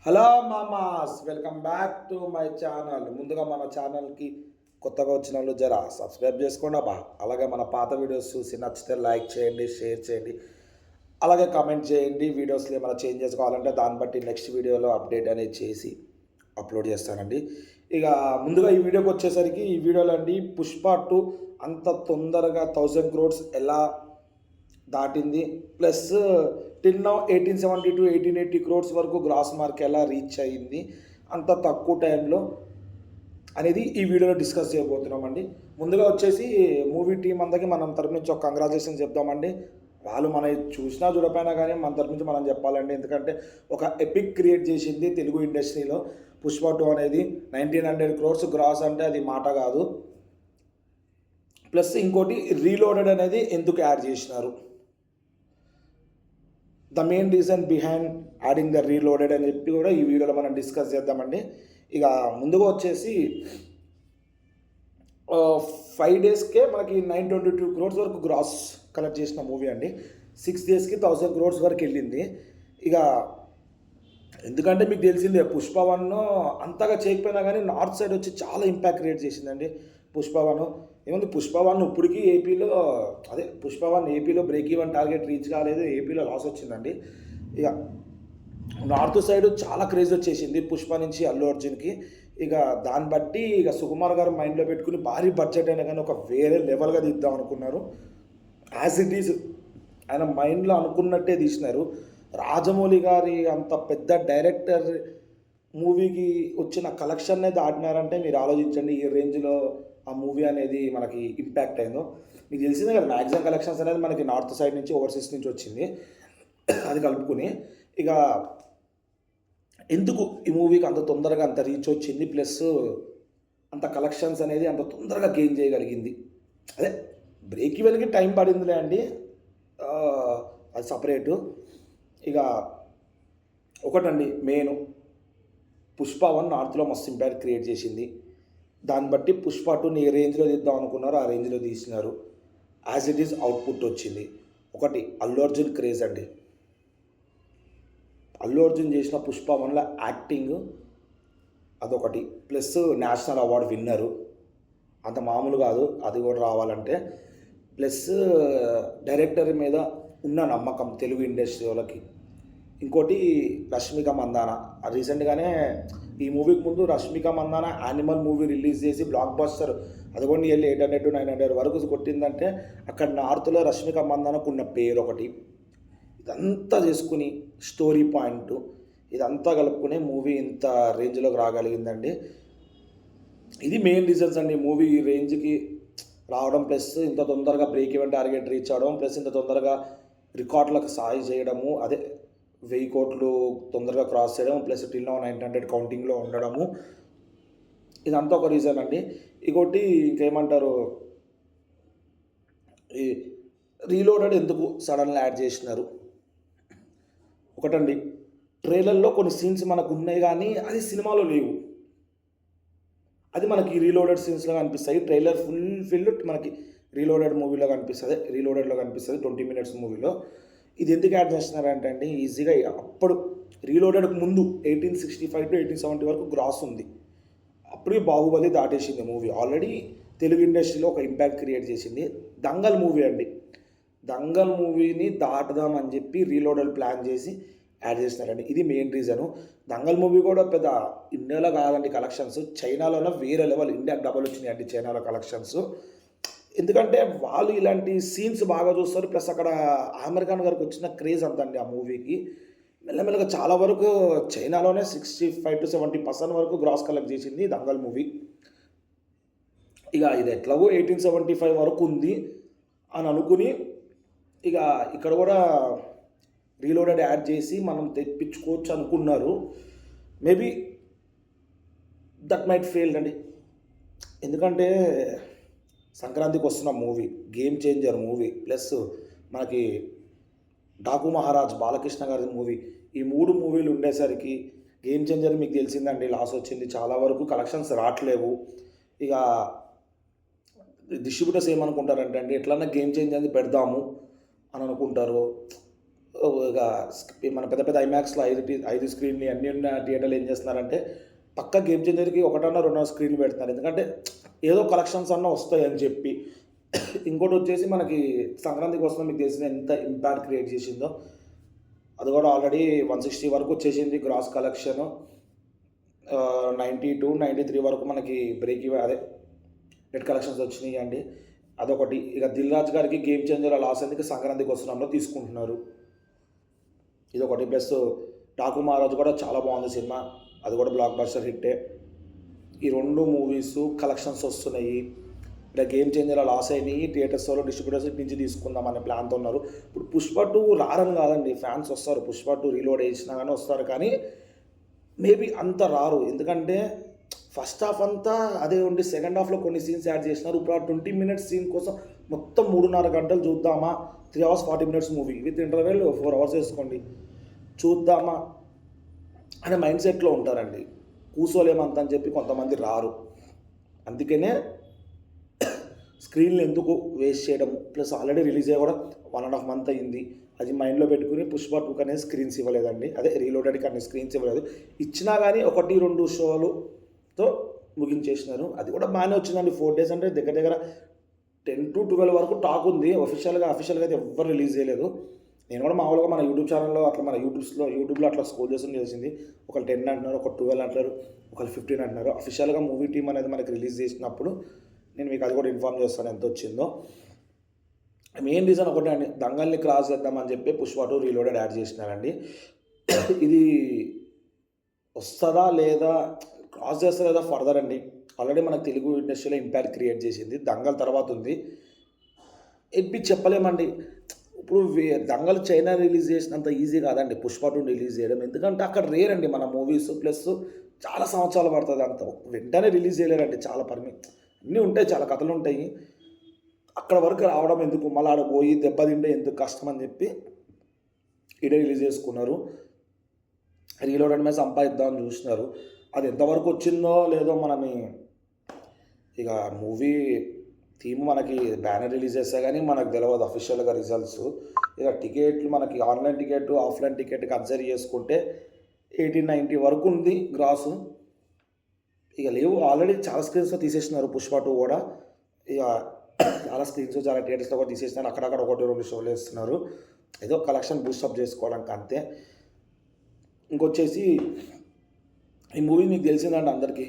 Hello మామాస్, welcome back to my channel. ముందుగా మన ఛానల్కి కొత్తగా వచ్చిన వాళ్ళు జరా సబ్స్క్రైబ్ చేసుకోండి అబ్బా. అలాగే మన పాత వీడియోస్ చూసి నచ్చితే లైక్ చేయండి, షేర్ చేయండి, అలాగే కామెంట్ చేయండి. వీడియోస్లో ఏమైనా చేంజ్ చేసుకోవాలంటే దాన్ని బట్టి నెక్స్ట్ వీడియోలో అప్డేట్ అనేది చేసి అప్లోడ్ చేస్తానండి. ఇక ముందుగా ఈ వీడియోకి వచ్చేసరికి ఈ వీడియోలో అండి పుష్ప 2 అంత తొందరగా 1000 crores ఎలా దాటింది, plus till now 1870 to 1880 crores వరకు గ్రాస్ మార్క్ ఎలా రీచ్ అయ్యింది అంత తక్కువ టైంలో అనేది ఈ వీడియోలో డిస్కస్ చేయబోతున్నామండి. ముందుగా వచ్చేసి మూవీ టీం అందరికి మనం తరపు నుంచి ఒక కంగ్రాచులేషన్ చెప్దామండి. వాళ్ళు మన చూసినా చూడపోయినా కానీ మన తరపు నుంచి మనం చెప్పాలండి. ఎందుకంటే ఒక ఎపిక్ క్రియేట్ చేసింది తెలుగు ఇండస్ట్రీలో పుష్ప 2 అనేది. 1900 crores గ్రాస్ అంటే అది మాట కాదు. ప్లస్ ఇంకోటి రీలోడెడ్ అనేది ఎందుకు యాడ్ చేసినారు, the main reason behind adding the reloaded అని చెప్పి కూడా ఈ వీడియోలో మనం డిస్కస్ చేద్దామండి. ఇక ముందుగా వచ్చేసి 5 daysకే మనకి 922 crores వరకు గ్రాస్ కలెక్ట్ చేసిన మూవీ అండి. 6 daysకి 1000 crores వరకు వెళ్ళింది. ఇక ఎందుకంటే మీకు తెలిసిందే పుష్ప 1 అంతగా చేయకపోయినా కానీ నార్త్ సైడ్ వచ్చి చాలా ఇంపాక్ట్ క్రియేట్ చేసిందండి పుష్ప 1. ఏముంది పుష్ప 1 ఇప్పటికీ పుష్ప 1 ఏపీలో బ్రేక్ ఈవెన్ టార్గెట్ రీచ్ కాలేదు, ఏపీలో లాస్ వచ్చిందండి. ఇక నార్త్ సైడ్ చాలా క్రేజ్ వచ్చేసింది పుష్ప నుంచి అల్లు అర్జున్కి. ఇక దాన్ని బట్టి ఇక సుకుమార్ గారు మైండ్లో పెట్టుకుని భారీ బడ్జెట్ అయినా కానీ ఒక వేరే లెవెల్గా తీద్దాం అనుకున్నారు. యాజ్ ఇట్ ఈజ్ ఆయన మైండ్లో అనుకున్నట్టే తీసినారు. రాజమౌళి గారి అంత పెద్ద డైరెక్టర్ మూవీకి వచ్చిన కలెక్షన్నే దాటినారంటే మీరు ఆలోచించండి ఈ రేంజ్లో ఆ మూవీ అనేది మనకి ఇంపాక్ట్ అయిందో. మీకు తెలిసిందే కదా, మ్యాక్సిమం కలెక్షన్స్ అనేది మనకి నార్త్ సైడ్ నుంచి ఓవర్సీస్ నుంచి వచ్చింది, అది కలుపుకుని. ఇక ఎందుకు ఈ మూవీకి అంత తొందరగా అంత రీచ్ వచ్చింది, ప్లస్ అంత కలెక్షన్స్ అనేది అంత తొందరగా గెయిన్ చేయగలిగింది, అదే బ్రేక్ ఈవెన్కి టైం పడిందిలే అండి, అది సపరేటు. ఇక ఒకటండి మెయిన్ పుష్ప 1 నార్త్లో మస్తు ఇంపాక్ట్ క్రియేట్ చేసింది. దాన్ని బట్టి పుష్ప 2ని ఏ రేంజ్లో తీద్దాం అనుకున్నారో ఆ రేంజ్లో తీసినారు. యాజ్ ఇట్ ఈజ్ అవుట్పుట్ వచ్చింది. ఒకటి అల్లు అర్జున్ క్రేజ్ అండి. అల్లు అర్జున్ చేసిన పుష్ప 1లో యాక్టింగ్ అదొకటి, ప్లస్ నేషనల్ అవార్డు విన్నరు, అంత మామూలు కాదు అది కూడా రావాలంటే. ప్లస్ డైరెక్టర్ మీద ఉన్న నమ్మకం తెలుగు ఇండస్ట్రీ వాళ్ళకి. ఇంకోటి రష్మిక మందాన రీసెంట్గానే ఈ మూవీకి ముందు Rashmika Mandanna animal movie release చేసి బ్లాక్ బస్టర్ అది కూడా వెళ్ళి 800 to 900 వరకు కొట్టిందంటే అక్కడ నార్త్లో రష్మిక మందానకు ఉన్న పేరు ఒకటి. ఇదంతా చేసుకుని స్టోరీ పాయింట్ ఇదంతా కలుపుకునే మూవీ ఇంత రేంజ్లోకి రాగలిగిందండి. ఇది మెయిన్ రీజన్స్ అండి మూవీ ఈ రేంజ్కి రావడం, ప్లస్ ఇంత తొందరగా బ్రేక్ ఈవెన్ టార్గెట్ రీచ్ అవ్వడం, ప్లస్ ఇంత తొందరగా రికార్డులకు సాయి చేయడము, అదే 1000 కోట్లు తొందరగా క్రాస్ చేయడం, ప్లస్ టిల్ నౌ 900 కౌంటింగ్లో ఉండడము, ఇదంతా ఒక రీజన్ అండి. ఇంకోటి ఇంకేమంటారు, ఈ రీలోడెడ్ ఎందుకు సడన్గా యాడ్ చేసినారు. ఒకటండి ట్రైలర్లో కొన్ని సీన్స్ మనకు ఉన్నాయి కానీ అది సినిమాలో లేవు, అది మనకి రీలోడెడ్ సీన్స్లో కనిపిస్తాయి. ట్రైలర్ ఫుల్ మనకి రీలోడెడ్ మూవీలో కనిపిస్తుంది, రీలోడెడ్లో కనిపిస్తుంది 20 minutes మూవీలో. ఇది ఎందుకు యాడ్ చేస్తున్నారంటే అండి ఈజీగా అప్పుడు రీలోడెడ్కి ముందు 1865 to 1870 వరకు గ్రాస్ ఉంది. అప్పుడే బాహుబలి దాటేసింది మూవీ, ఆల్రెడీ తెలుగు ఇండస్ట్రీలో ఒక ఇంపాక్ట్ క్రియేట్ చేసింది. దంగల్ మూవీ అండి, దంగల్ మూవీని దాటుదామని చెప్పి రీలోడెడ్ ప్లాన్ చేసి యాడ్ చేసినారండి. ఇది మెయిన్ రీజను. దంగల్ మూవీ కూడా పెద్ద ఇండియాలో కాదండి కలెక్షన్స్, చైనాలోనే వేరే లెవెల్, ఇండియాకి డబల్ వచ్చినాయి అండి చైనాలో కలెక్షన్స్. ఎందుకంటే వాళ్ళు ఇలాంటి సీన్స్ బాగా చూస్తారు, ప్లస్ అక్కడ ఆమిర్ ఖాన్ గారికి వచ్చిన క్రేజ్ అంతండి ఆ మూవీకి. మెల్లమెల్లగా చాలా వరకు చైనాలోనే 65 to 70% వరకు గ్రాస్ కలెక్ట్ చేసింది దంగల్ మూవీ. ఇక ఇది ఎట్లాగో 1875 వరకు ఉంది అని అనుకుని ఇక ఇక్కడ కూడా రీలోడెడ్ యాడ్ చేసి మనం తెప్పించుకోవచ్చు అనుకున్నారు. మేబీ దట్ మైట్ ఫెయిల్ అండి. ఎందుకంటే సంక్రాంతికి వస్తున్న movie game changer movie, plus మనకి డాకు మహారాజ్ బాలకృష్ణ గారి మూవీ, ఈ 3 మూవీలు ఉండేసరికి గేమ్ చేంజర్ మీకు తెలిసిందండి లాస్ వచ్చింది, చాలా వరకు కలెక్షన్స్ రావట్లేవు. ఇక డిస్ట్రిబ్యూటర్స్ ఏమనుకుంటారంటే అండి ఎట్లన్నా గేమ్ చేంజర్ పెడదాము అని అనుకుంటారు. ఇక మన పెద్ద పెద్ద ఐమాక్స్లో 5 స్క్రీన్లు అన్నీ ఉన్న థియేటర్లు ఏం చేస్తున్నారంటే పక్క గేమ్ చేంజర్కి ఒకటన్నా 2 స్క్రీన్లు పెడుతున్నారు. ఎందుకంటే ఏదో కలెక్షన్స్ అన్నా వస్తాయి అని చెప్పి. ఇంకోటి వచ్చేసి మనకి సంక్రాంతికి వస్తున్న మీకు తెలిసిన ఎంత ఇంపాక్ట్ క్రియేట్ చేసిందో, అది కూడా ఆల్రెడీ 160 వరకు వచ్చేసింది గ్రాస్ కలెక్షన్. 92-93 వరకు మనకి బ్రేక్ అదే నెట్ కలెక్షన్స్ వచ్చినాయి అండి. అదొకటి. ఇక దిల్ రాజు గారికి గేమ్ చేంజర్ లాస్ ఎందుకు సంక్రాంతికి వస్తున్నాంలో తీసుకుంటున్నారు, ఇదొకటి. ప్లస్ డాకు మహారాజు కూడా చాలా బాగుంది సినిమా, అది కూడా బ్లాక్ బస్టర్ హిట్టే. ఈ 2 మూవీస్ కలెక్షన్స్ వస్తున్నాయి. ఇలా గేమ్ చేంజర్ లాస్ అయినాయి, థియేటర్స్లో డిస్ట్రిబ్యూటర్స్ నుంచి తీసుకుందాం అనే ప్లాన్తో ఉన్నారు. ఇప్పుడు పుష్ప 2 రారని కాదండి, ఫ్యాన్స్ వస్తారు. పుష్ప 2 రీలోడ్ వేసినా కానీ వస్తారు, కానీ మేబీ అంత రారు. ఎందుకంటే ఫస్ట్ హాఫ్ అంతా అదే ఉండి సెకండ్ హాఫ్లో కొన్ని సీన్స్ యాడ్ చేసినారు. ఇప్పుడు ఆ 20 మినిట్స్ సీన్ కోసం మొత్తం 3.5 గంటలు చూద్దామా, 3 hours 40 minutes movie with interval 4 hours వేసుకోండి, చూద్దామా అనే మైండ్ సెట్లో ఉంటారండి. కూర్చోలేమంత అని చెప్పి కొంతమంది రారు. అందుకనే స్క్రీన్లు ఎందుకు వేస్ట్ చేయడం, ప్లస్ ఆల్రెడీ రిలీజ్ అయ్యి కూడా 1.5 month అయింది. అది మైండ్లో పెట్టుకుని పుష్ప 2 అనేది స్క్రీన్స్ ఇవ్వలేదండి, అదే రీలోడెడ్కి అన్ని స్క్రీన్స్ ఇవ్వలేదు. ఇచ్చినా కానీ 1-2 షోలుతో ముగించేసినారు. అది కూడా బాగానే వచ్చిందండి. 4 days అంటే దగ్గర దగ్గర 10 to 12 వరకు టాక్ ఉంది. అఫీషియల్గా అయితే ఎవ్వరు రిలీజ్ చేయలేదు. నేను కూడా మామూలుగా మన యూట్యూబ్ ఛానల్లో అట్లా మన యూట్యూబ్లో అట్లా స్క్రోల్ చేసి తెలిసింది. ఒకళ్ళు 10 అంటున్నారు, ఒక 12 అంటారు, ఒకళ్ళు 15 అంటున్నారు. అఫీషియల్గా మూవీ టీమ్ అనేది మనకి రిలీజ్ చేసినప్పుడు నేను మీకు అది కూడా ఇన్ఫార్మ్ చేస్తాను ఎంత వచ్చిందో. మెయిన్ రీజన్ ఒకటే అండి, దంగల్ని క్రాస్ చేద్దామని చెప్పి పుష్ప 2 రీలోడెడ్ యాడ్ చేసినారండి. ఇది వస్తుందా లేదా, క్రాస్ చేస్తా లేదా ఫర్దర్ అండి. ఆల్రెడీ మనకు తెలుగు ఇండస్ట్రీలో ఇంపాక్ట్ క్రియేట్ చేసింది, దంగల్ తర్వాత ఉంది. ఎప్పి చెప్పలేమండి. ఇప్పుడు దంగల్ చైనా రిలీజ్ చేసినంత ఈజీ కాదండి పుష్ప 2 రిలీజ్ చేయడం. ఎందుకంటే అక్కడ రేర్ అండి మన మూవీస్, ప్లస్ చాలా సంవత్సరాలు పడుతుంది. అంత వెంటనే రిలీజ్ చేయలేరండి, చాలా అన్నీ ఉంటాయి, చాలా కథలు ఉంటాయి. అక్కడ వరకు రావడం ఎందుకు, మళ్ళీ ఆడ పోయి దెబ్బతింటే ఎందుకు కష్టం అని చెప్పి ఇడే రిలీజ్ చేసుకున్నారు. రీలోడ్ మీద సంపాదిద్దామని చూసినారు. అది ఎంతవరకు వచ్చిందో లేదో మనని, ఇక మూవీ థీమ్ మనకి బ్యానర్ రిలీజ్ చేస్తే కానీ మనకు తెలియదు అఫీషియల్గా రిజల్ట్స్. ఇక టికెట్లు మనకి online ticket offline ticket consider చేసుకుంటే 1890 వరకు ఉంది గ్రాసు. ఇక లేవు, ఆల్రెడీ చాలా స్క్రీన్స్లో తీసేసినారు పుష్ప 2 కూడా. ఇక చాలా స్క్రీన్స్ చాలా థియేటర్స్లో కూడా తీసేసినారు. అక్కడక్కడ 1-2 షోలు వేస్తున్నారు, ఏదో కలెక్షన్ బూస్టప్ చేసుకోవడానికి అంతే. ఇంకొచ్చేసి ఈ మూవీ మీకు తెలిసిందంటే అందరికీ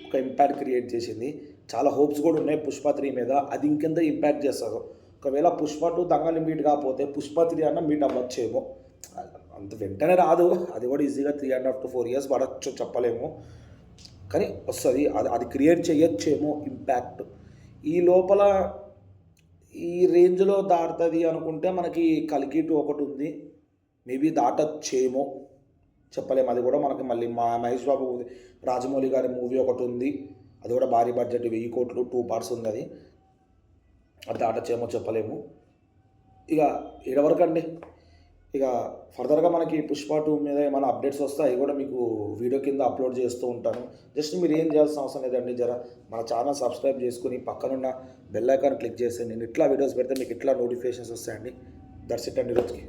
ఒక ఇంపాక్ట్ క్రియేట్ చేసింది. చాలా హోప్స్ కూడా ఉన్నాయి పుష్ప 3 మీద, అది ఇంకెంత ఇంపాక్ట్ చేస్తుందో. ఒకవేళ పుష్ప 2 దంగల్ని మీట్ కాకపోతే పుష్ప 3 అన్న మీట్ అవ్వచ్చేమో. అంత వెంటనే రాదు, అది కూడా ఈజీగా 3.5 to 4 years పడచ్చు, చెప్పలేము. కానీ వస్తుంది, అది క్రియేట్ చేయొచ్చేమో ఇంపాక్ట్. ఈ లోపల ఈ రేంజ్లో దాటుతుంది అనుకుంటే మనకి కల్కి 2 ఒకటి ఉంది, మేబీ దాటచ్చేమో, చెప్పలేము. అది కూడా మనకి మళ్ళీ మహేష్ బాబు రాజమౌళి గారి మూవీ ఒకటి ఉంది, అది కూడా భారీ బడ్జెట్ 1000 కోట్లు 2 parts ఉంది. అది దాటచ్చేమో, చెప్పలేము. ఇక వరకు అండి. ఇక ఫర్దర్గా మనకి పుష్ప 2 మీద ఏమైనా అప్డేట్స్ వస్తే అవి కూడా మీకు వీడియో కింద అప్లోడ్ చేస్తూ ఉంటాను. జస్ట్ మీరు ఏం చేయాల్సిన అవసరం లేదండి, మన ఛానల్ సబ్స్క్రైబ్ చేసుకుని పక్కనున్న బెల్ ఐకాన్ క్లిక్ చేస్తే నేను ఇట్లా వీడియోస్ పెడితే మీకు ఇట్లా నోటిఫికేషన్స్ వస్తాయండి. దట్స్ ఇట్ అండి ఈరోజుకి.